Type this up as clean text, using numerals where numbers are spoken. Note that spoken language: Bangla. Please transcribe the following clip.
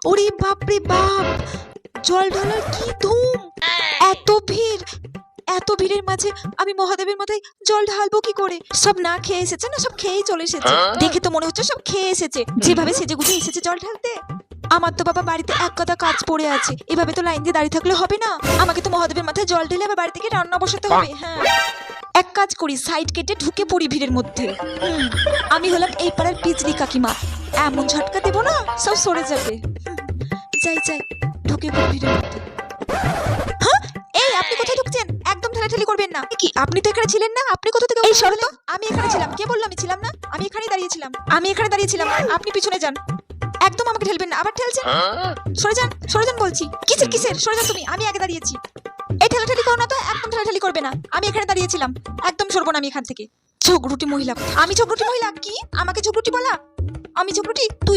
ওরে বাপ রে বাপ, জল ঢালার কি ধুম! এত ভিড়, এত ভিড়ের মাঝে আমি মহাদেবের মাথায় জল ঢালবো কি করে? সব না খেয়ে এসেছে না, সব খেয়েই চলে এসেছে। দেখে তো মনে হচ্ছে সব খেয়ে এসেছে, যেভাবে সেজে গুজে এসেছে জল ঢালতে। আমার তো বাবা বাড়িতে এক কথা কাজ পড়ে আছে, এভাবে তো লাইন দিয়ে দাঁড়িয়ে থাকলে হবে না। আমাকে তো মহাদেবের মাথায় জল ঢেলে আবার বাড়ি থেকে রান্না বসাতে হবে। হ্যাঁ, এক কাজ করি, সাইড কেটে ঢুকে পড়ি ভিড়ের মধ্যে। আমি হলাম এই পাড়ার পিজলি কাকিমা, এমন ঝটকা দেবো না সব সরে যাবে। যাই যাই, ঢুকে পড়ি ভিড়ের মধ্যে। হ্যাঁ, এই আপনি কোথায় ঢুকছেন? একদম ঠেলাঠেলি করবেন না। কি আপনি তো এখানে ছিলেন না? আপনি কোথা থেকে? এই সরো তো। আমি এখানে ছিলাম। কে বললো আমি ছিলাম না? আমি এখানেই দাঁড়িয়েছিলাম। আমি এখানে দাঁড়িয়েছিলাম, আপনি পিছনে যান। একদম আমাকে ঠেলবেন না। আবার ঠেলছেন, সরে যান, সরে যান বলছি। কিসের কিসের? সরে যান তুমি, আমি আগে দাঁড়িয়েছি। এই ঠেলাঠেলি করো না তো, একদম ঠেলাঠেলি করবে না। আমি এখানে দাঁড়িয়েছিলাম, একদম সরবো না আমি এখান থেকে। ঝগড়ুটি মহিলা, আমি ঝগড়ুটি মহিলা? কি আমাকে ঝগড়ুটি বলা? আমি ঝগড়ুটি? তুই